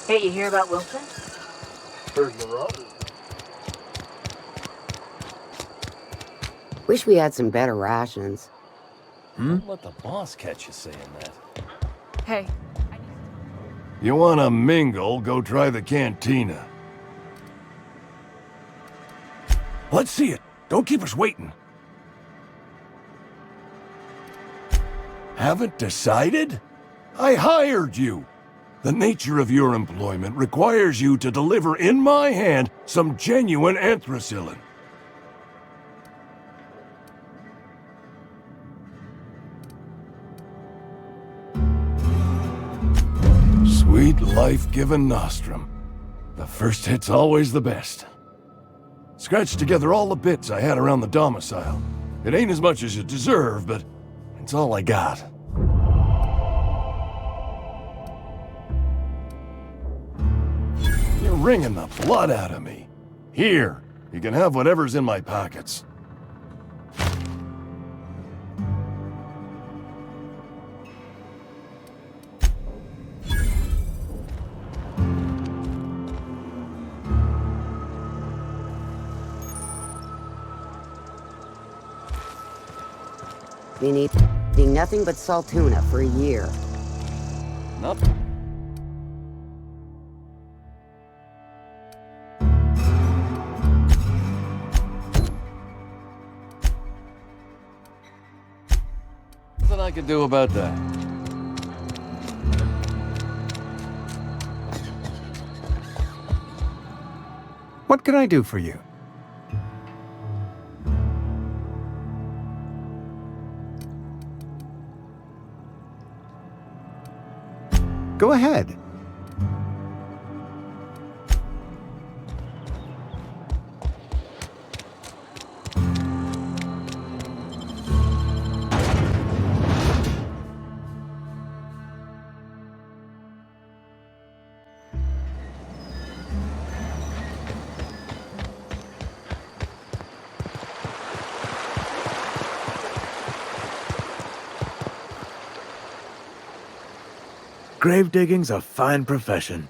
Hey, you hear about Wilson? Heard you're out. Wish we had some better rations. Don't let the boss catch you saying that. Hey. You wanna mingle, go try the cantina. Let's see it. Don't keep us waiting. Haven't decided? I hired you. The nature of your employment requires you to deliver in my hand some genuine anthracillin. Sweet life-giving nostrum. The first hit's always the best. Scratched together all the bits I had around the domicile. It ain't as much as you deserve, but it's all I got. You're wringing the blood out of me. Here, you can have whatever's in my pockets. Been eating nothing but salt tuna for a year. Not. Nothing I could do about that. What can I do for you? Go ahead. Grave digging's a fine profession.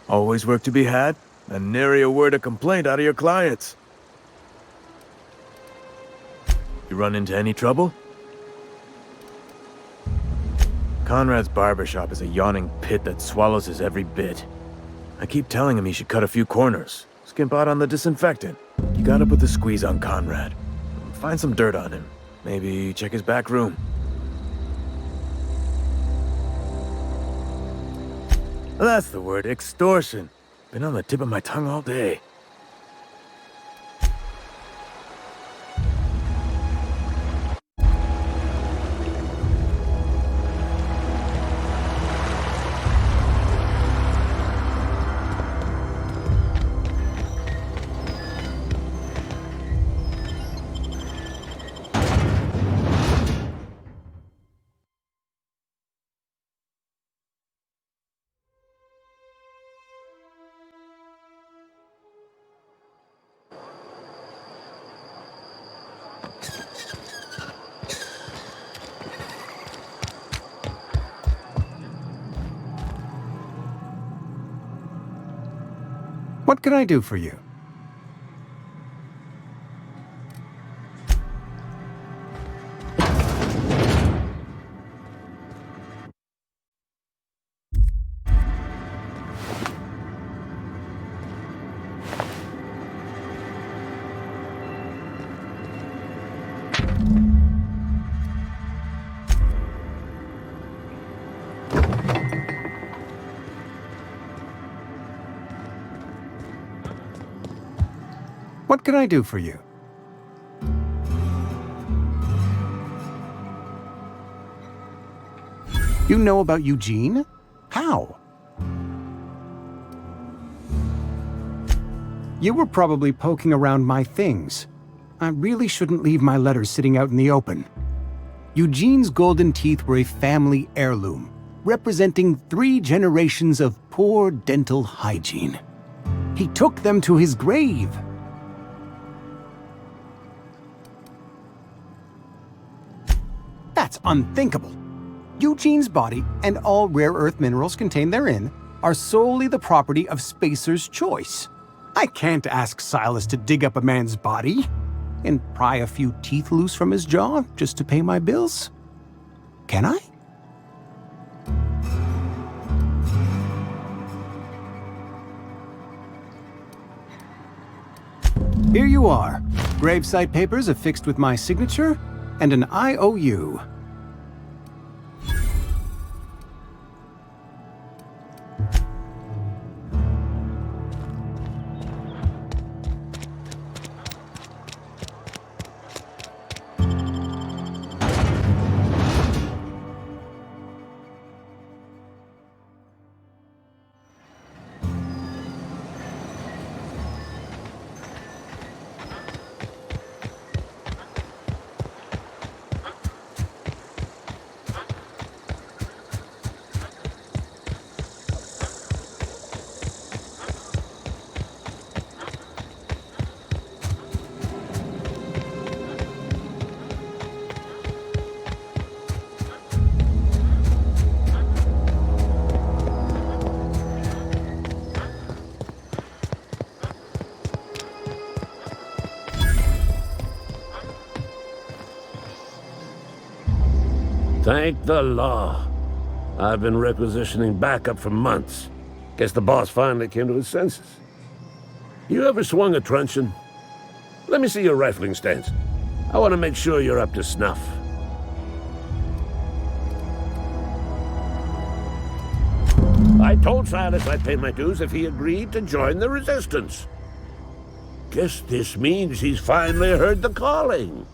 Always work to be had, and nary a word of complaint out of your clients. You run into any trouble? Conrad's barbershop is a yawning pit that swallows his every bit. I keep telling him he should cut a few corners, skimp out on the disinfectant. You gotta put the squeeze on Conrad. Find some dirt on him. Maybe check his back room. That's the word, extortion. Been on the tip of my tongue all day. What can I do for you? What can I do for you? You know about Eugene? How? You were probably poking around my things. I really shouldn't leave my letters sitting out in the open. Eugene's golden teeth were a family heirloom, representing 3 generations of poor dental hygiene. He took them to his grave. That's unthinkable. Eugene's body and all rare earth minerals contained therein are solely the property of Spacer's choice. I can't ask Silas to dig up a man's body and pry a few teeth loose from his jaw just to pay my bills. Can I? Here you are. Gravesite papers affixed with my signature and an IOU. Thank the law. I've been requisitioning backup for months. Guess the boss finally came to his senses. You ever swung a truncheon? Let me see your rifling stance. I want to make sure you're up to snuff. I told Silas I'd pay my dues if he agreed to join the resistance. Guess this means he's finally heard the calling.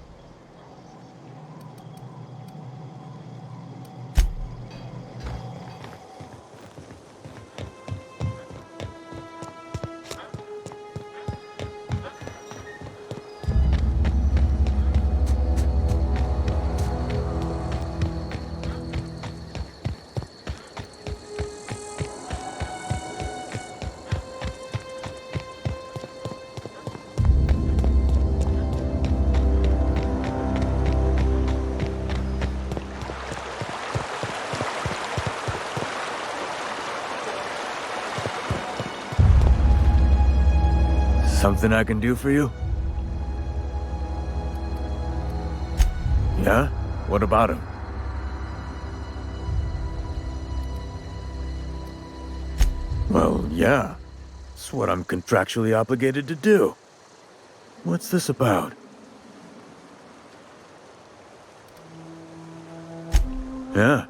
Something I can do for you? Yeah? What about him? Well, yeah. It's what I'm contractually obligated to do. What's this about? Yeah.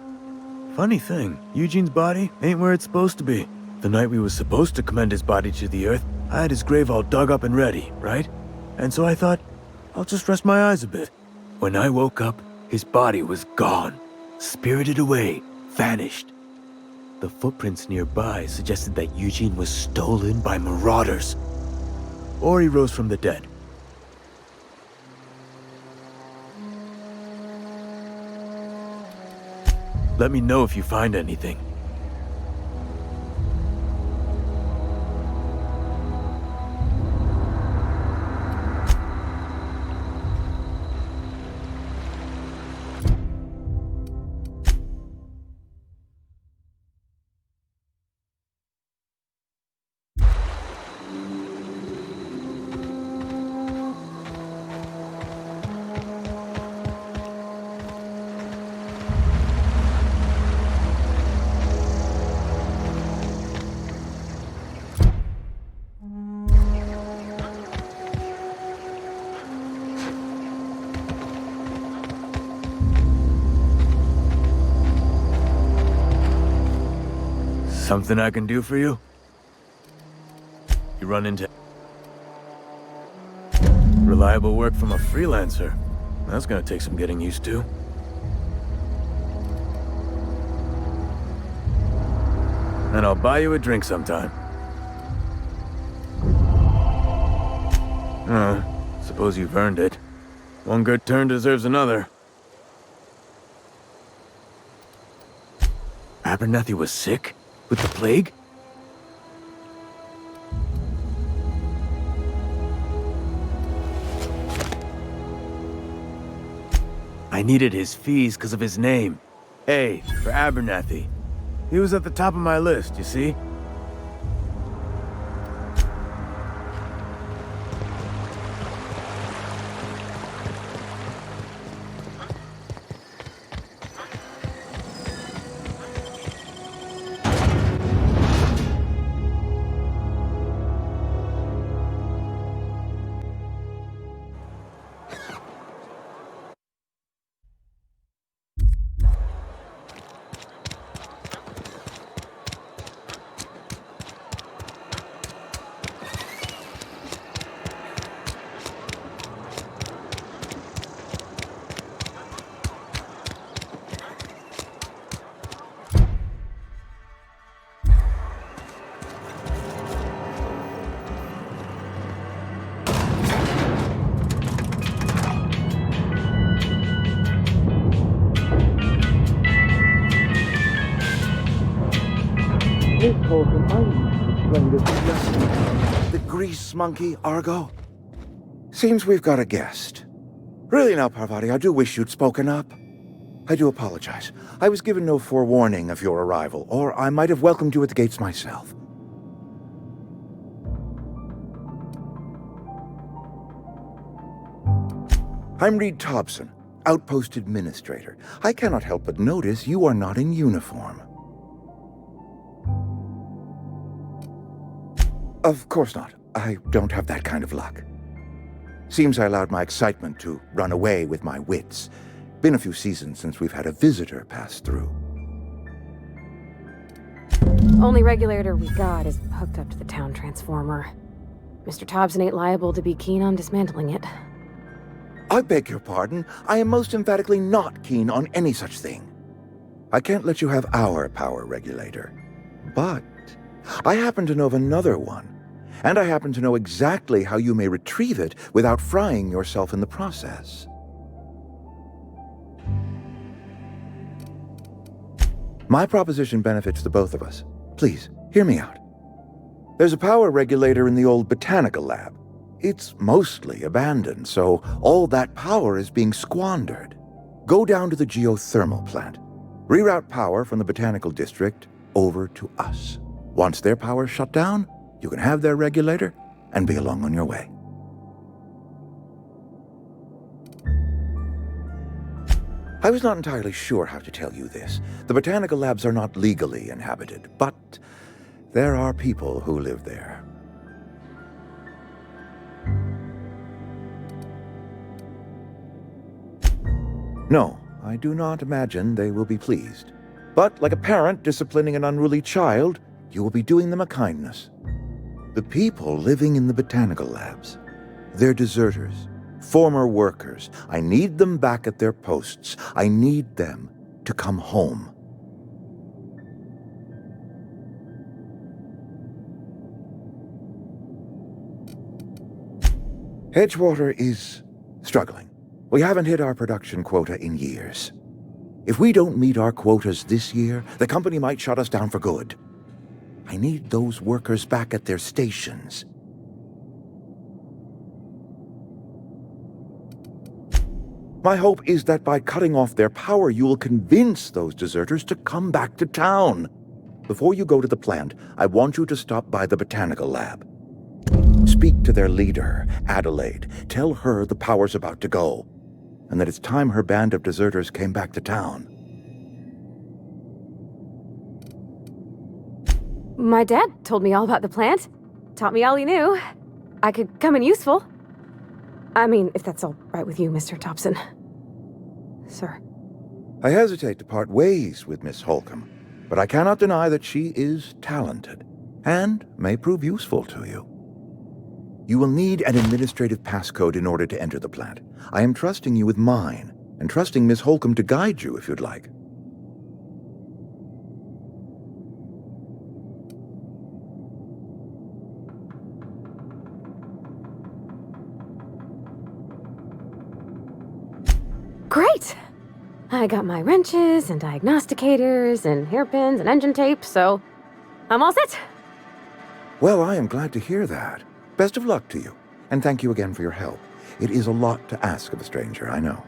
Funny thing, Eugene's body ain't where it's supposed to be. The night we was supposed to commend his body to the earth, I had his grave all dug up and ready, right? And so I thought, I'll just rest my eyes a bit. When I woke up, his body was gone. Spirited away, vanished. The footprints nearby suggested that Eugene was stolen by marauders. Or he rose from the dead. Let me know if you find anything. Something I can do for you? You run into reliable work from a freelancer. That's gonna take some getting used to. And I'll buy you a drink sometime. Suppose you've earned it. One good turn deserves another. Abernathy was sick? With the plague? I needed his fees because of his name. A for Abernathy. He was at the top of my list, you see? The grease monkey, Argo? Seems we've got a guest. Really now, Parvati, I do wish you'd spoken up. I do apologize. I was given no forewarning of your arrival, or I might have welcomed you at the gates myself. I'm Reed Thompson, Outpost Administrator. I cannot help but notice you are not in uniform. Of course not. I don't have that kind of luck. Seems I allowed my excitement to run away with my wits. Been a few seasons since we've had a visitor pass through. Only regulator we got is hooked up to the town transformer. Mr. Thompson ain't liable to be keen on dismantling it. I beg your pardon. I am most emphatically not keen on any such thing. I can't let you have our power regulator. But I happen to know of another one. And I happen to know exactly how you may retrieve it without frying yourself in the process. My proposition benefits the both of us. Please, hear me out. There's a power regulator in the old botanical lab. It's mostly abandoned, so all that power is being squandered. Go down to the geothermal plant. Reroute power from the botanical district over to us. Once their power's shut down, you can have their regulator and be along on your way. I was not entirely sure how to tell you this. The botanical labs are not legally inhabited, but there are people who live there. No, I do not imagine they will be pleased. But like a parent disciplining an unruly child, you will be doing them a kindness. The people living in the botanical labs, they're deserters, former workers. I need them back at their posts. I need them to come home. Edgewater is struggling. We haven't hit our production quota in years. If we don't meet our quotas this year, the company might shut us down for good. I need those workers back at their stations. My hope is that by cutting off their power, you will convince those deserters to come back to town. Before you go to the plant, I want you to stop by the botanical lab. Speak to their leader, Adelaide. Tell her the power's about to go, and that it's time her band of deserters came back to town. My dad told me all about the plant. Taught me all he knew. I could come in useful. I mean, if that's all right with you, Mr. Thompson. Sir. I hesitate to part ways with Miss Holcomb, but I cannot deny that she is talented, and may prove useful to you. You will need an administrative passcode in order to enter the plant. I am trusting you with mine, and trusting Miss Holcomb to guide you if you'd like. Great! I got my wrenches and diagnosticators and hairpins and engine tape, so I'm all set. Well, I am glad to hear that. Best of luck to you, and thank you again for your help. It is a lot to ask of a stranger, I know.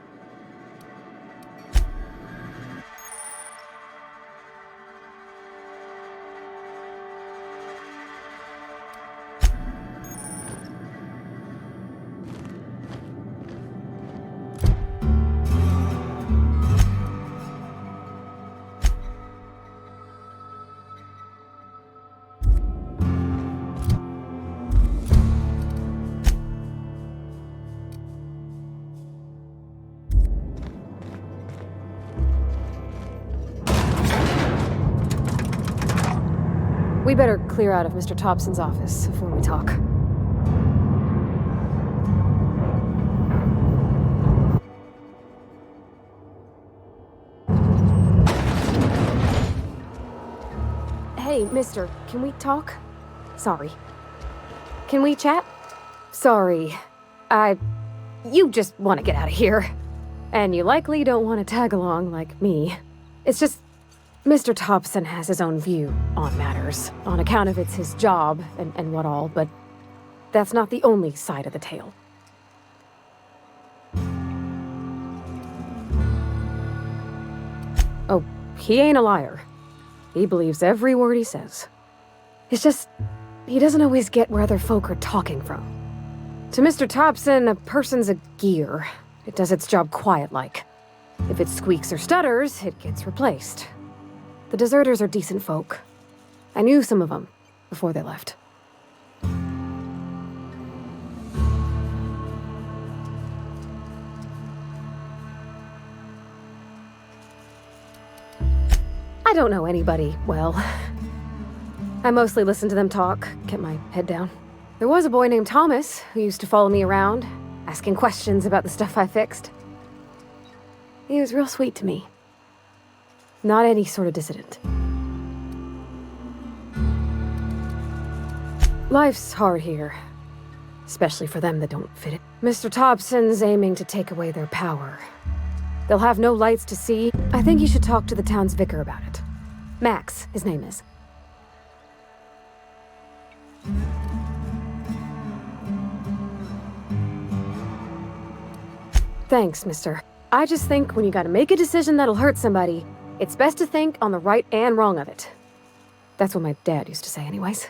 We better clear out of Mr. Thompson's office before we talk. Hey, mister, can we talk? Sorry. Can we chat? Sorry. You just want to get out of here. And you likely don't want to tag along like me. It's just... Mr. Thompson has his own view on matters, on account of it's his job and what all, but that's not the only side of the tale. Oh, he ain't a liar. He believes every word he says. It's just, he doesn't always get where other folk are talking from. To Mr. Thompson, a person's a gear. It does its job quiet-like. If it squeaks or stutters, it gets replaced. The deserters are decent folk. I knew some of them before they left. I don't know anybody well. I mostly listen to them talk, get my head down. There was a boy named Thomas who used to follow me around, asking questions about the stuff I fixed. He was real sweet to me. Not any sort of dissident. Life's hard here, especially for them that don't fit it. Mr. Thompson's aiming to take away their power. They'll have no lights to see. I think you should talk to the town's vicar about it. Max, his name is. Thanks, mister. I just think when you gotta make a decision that'll hurt somebody, it's best to think on the right and wrong of it. That's what my dad used to say anyways.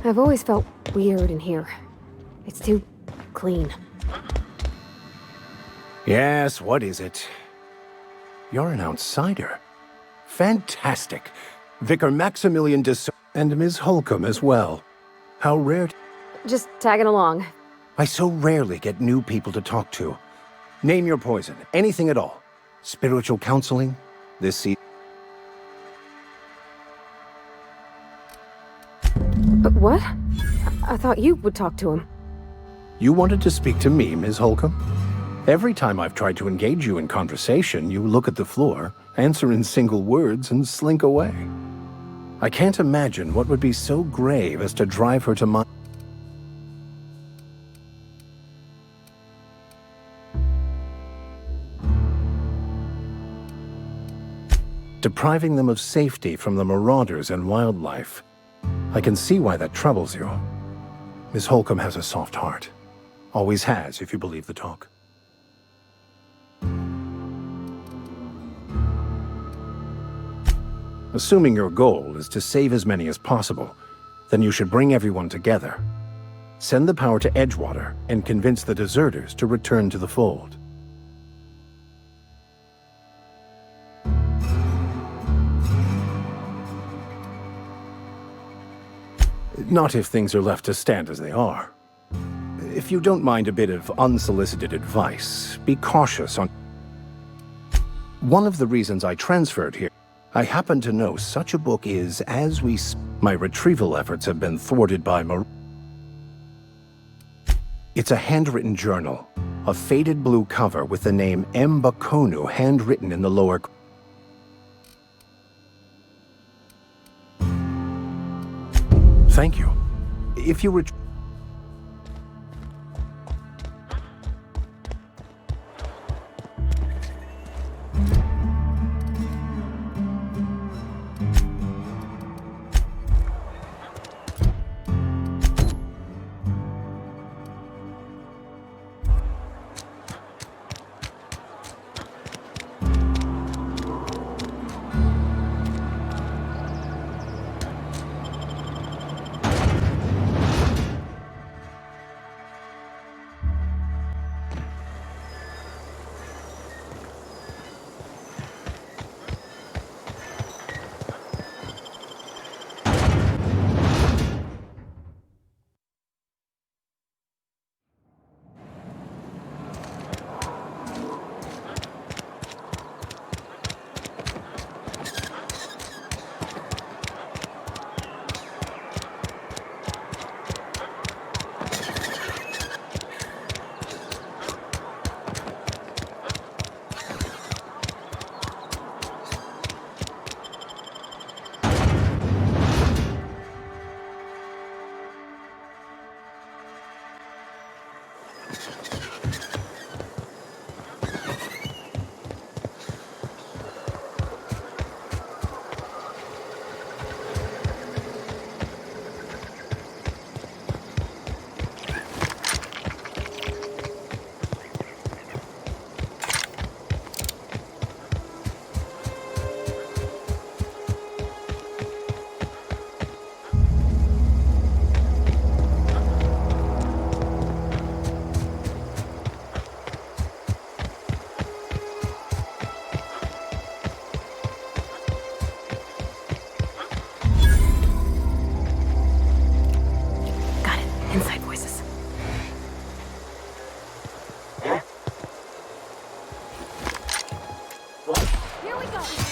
I've always felt weird in here. It's too clean. Yes, what is it? You're an outsider. Fantastic. Vicar Maximilian and Ms. Holcomb as well. How rare. Just tagging along. I so rarely get new people to talk to. Name your poison, anything at all. Spiritual counseling, this season. But what? I thought you would talk to him. You wanted to speak to me, Ms. Holcomb? Every time I've tried to engage you in conversation, you look at the floor, answer in single words, and slink away. I can't imagine what would be so grave as to drive her to my... Depriving them of safety from the marauders and wildlife. I can see why that troubles you. Miss Holcomb has a soft heart. Always has, if you believe the talk. Assuming your goal is to save as many as possible, then you should bring everyone together. Send the power to Edgewater and convince the deserters to return to the fold. Not if things are left to stand as they are. If you don't mind a bit of unsolicited advice, be cautious on... One of the reasons I transferred here, I happen to know such a book is, as we... My retrieval efforts have been thwarted by It's a handwritten journal, a faded blue cover with the name M'Bakono handwritten in the lower... Thank you. If you Here we go!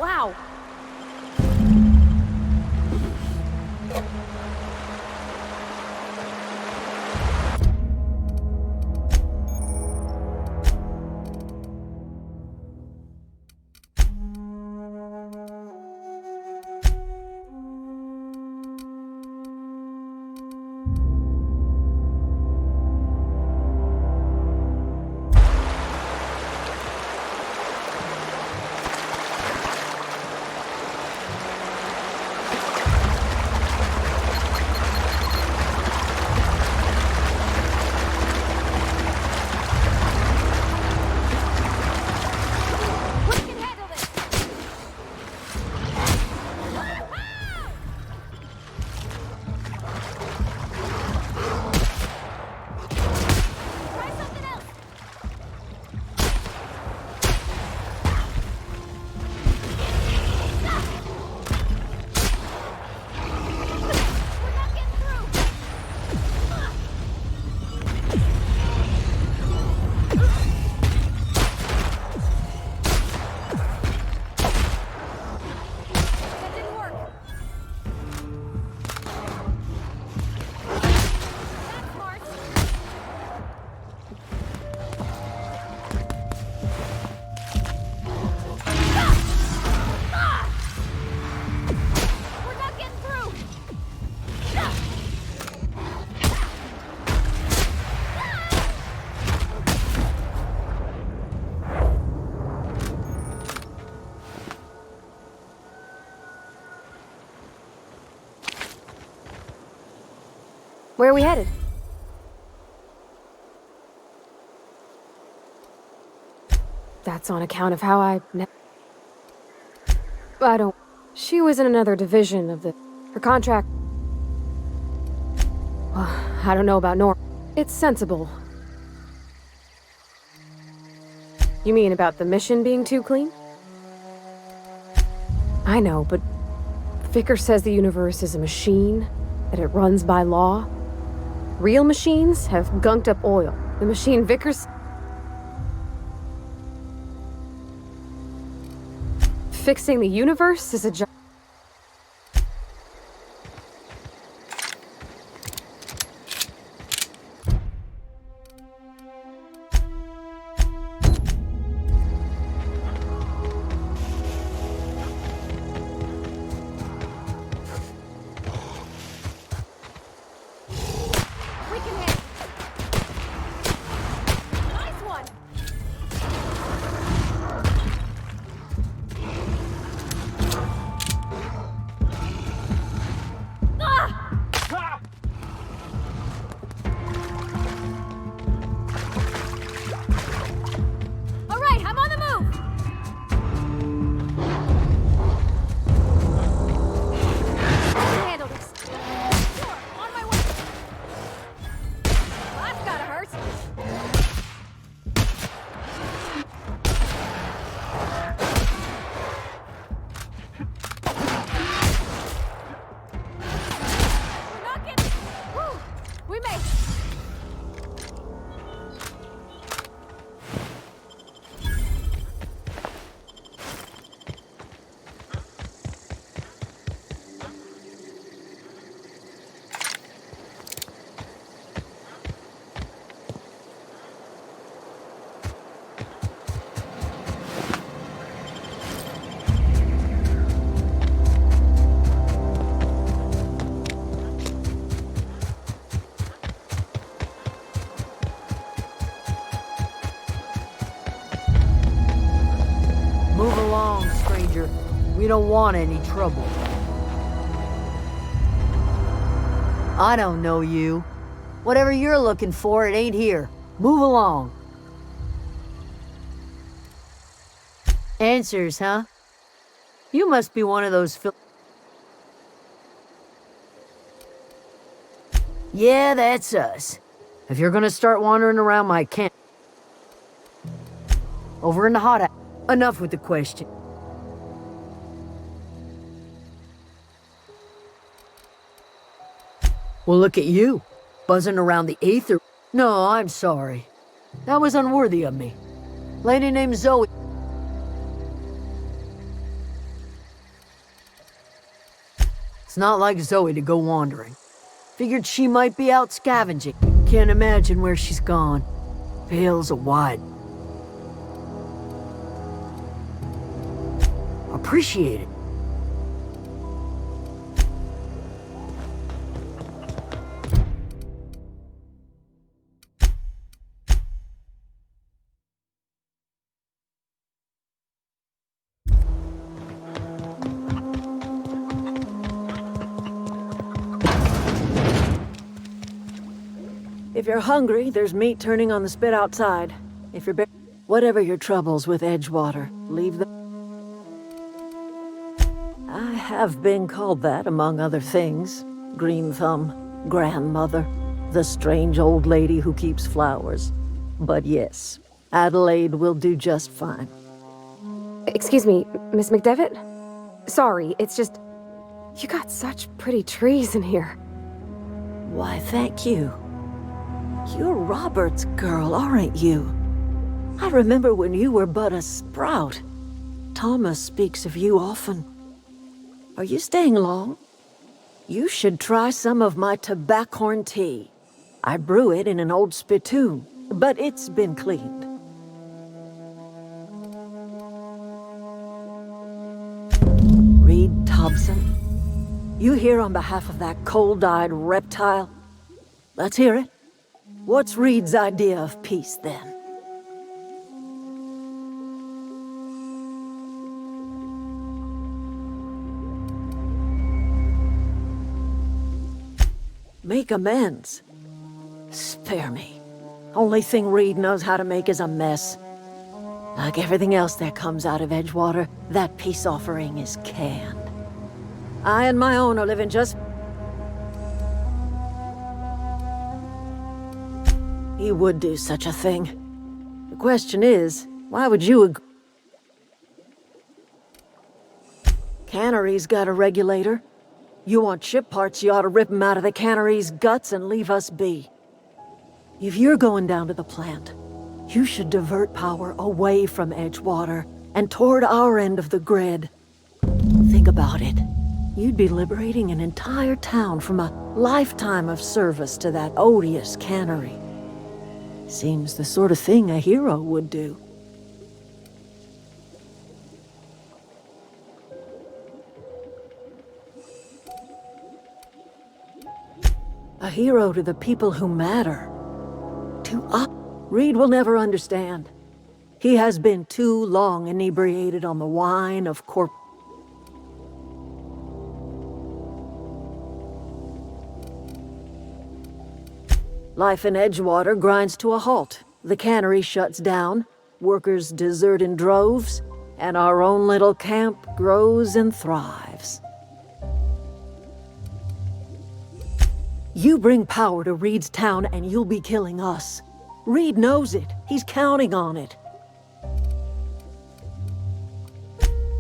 Wow. Where are we headed? That's on account of how I don't... She was in another division of the... Her contract... Well, I don't know about Nora. It's sensible. You mean about the mission being too clean? I know, but Vickers says the universe is a machine, that it runs by law. Real machines have gunked up oil. The machine Vickers... Fixing the universe is a job. We don't want any trouble. I don't know you. Whatever you're looking for, it ain't here. Move along. Answers, huh? You must be one of those Yeah, that's us. If you're gonna start wandering around my camp... Over in the hot... Enough with the question. Well, look at you, buzzing around the Aether. No, I'm sorry. That was unworthy of me. Lady named Zoe. It's not like Zoe to go wandering. Figured she might be out scavenging. Can't imagine where she's gone. Veils are wide. Appreciate it. If you're hungry, there's meat turning on the spit outside. If you're whatever your troubles with Edgewater, leave them. I have been called that, among other things. Green Thumb, grandmother, the strange old lady who keeps flowers. But yes, Adelaide will do just fine. Excuse me, Miss McDevitt? Sorry, it's just... You got such pretty trees in here. Why, thank you. You're Robert's girl, aren't you? I remember when you were but a sprout. Thomas speaks of you often. Are you staying long? You should try some of my tobaccorn tea. I brew it in an old spittoon, but it's been cleaned. Reed Thompson? You here on behalf of that cold-eyed reptile? Let's hear it. What's Reed's idea of peace, then? Make amends. Spare me. Only thing Reed knows how to make is a mess. Like everything else that comes out of Edgewater, that peace offering is canned. I and my own are living just... He would do such a thing. The question is, why would you agree? Cannery's got a regulator. You want ship parts, you ought to rip 'em out of the cannery's guts and leave us be. If you're going down to the plant, you should divert power away from Edgewater and toward our end of the grid. Think about it. You'd be liberating an entire town from a lifetime of service to that odious cannery. Seems the sort of thing a hero would do. A hero to the people who matter. To us. Reed will never understand. He has been too long inebriated on the wine of Life in Edgewater grinds to a halt. The cannery shuts down, workers desert in droves, and our own little camp grows and thrives. You bring power to Reed's town and you'll be killing us. Reed knows it. He's counting on it.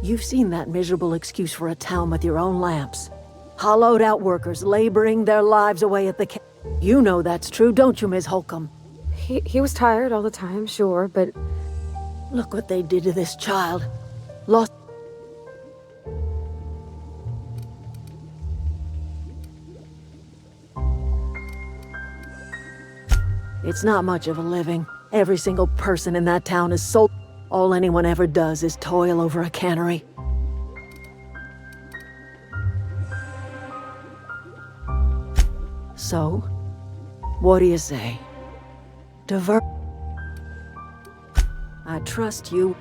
You've seen that miserable excuse for a town with your own lamps. Hollowed out workers laboring their lives away at the You know that's true, don't you, Ms. Holcomb? He was tired all the time, sure, but... Look what they did to this child. Lost... It's not much of a living. Every single person in that town is sold. All anyone ever does is toil over a cannery. So, what do you say? Divert... I trust you.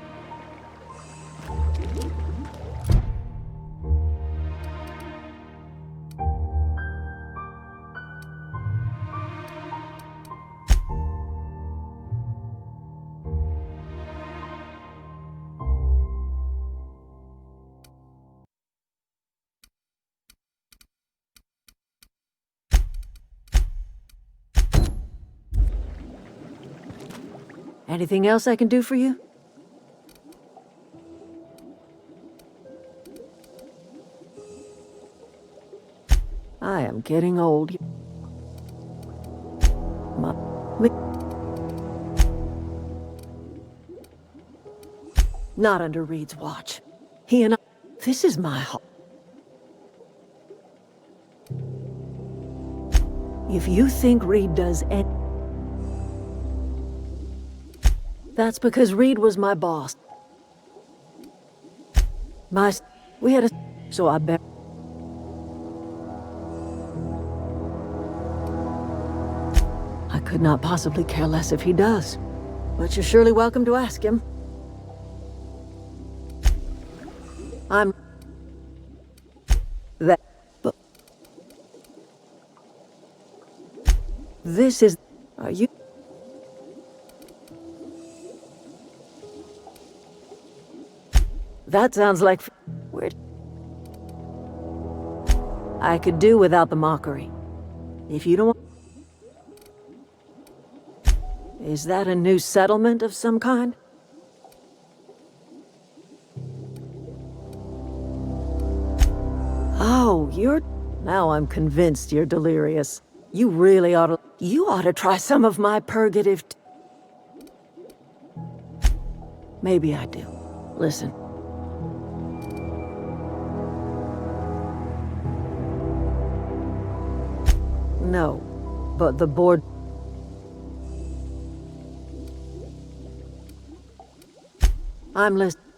Anything else I can do for you? I am getting old. Not under Reed's watch. He and I... This is my home. If you think Reed does any... That's because Reed was my boss. We had a... So I bet... I could not possibly care less if he does. But you're surely welcome to ask him. I'm... That... But... This is... Are you... That sounds like... Weird. I could do without the mockery. If you don't want... Is that a new settlement of some kind? Oh, you're... Now I'm convinced you're delirious. You really ought to... You ought to try some of my purgative... Maybe I do. Listen. No, but the board... I'm listening.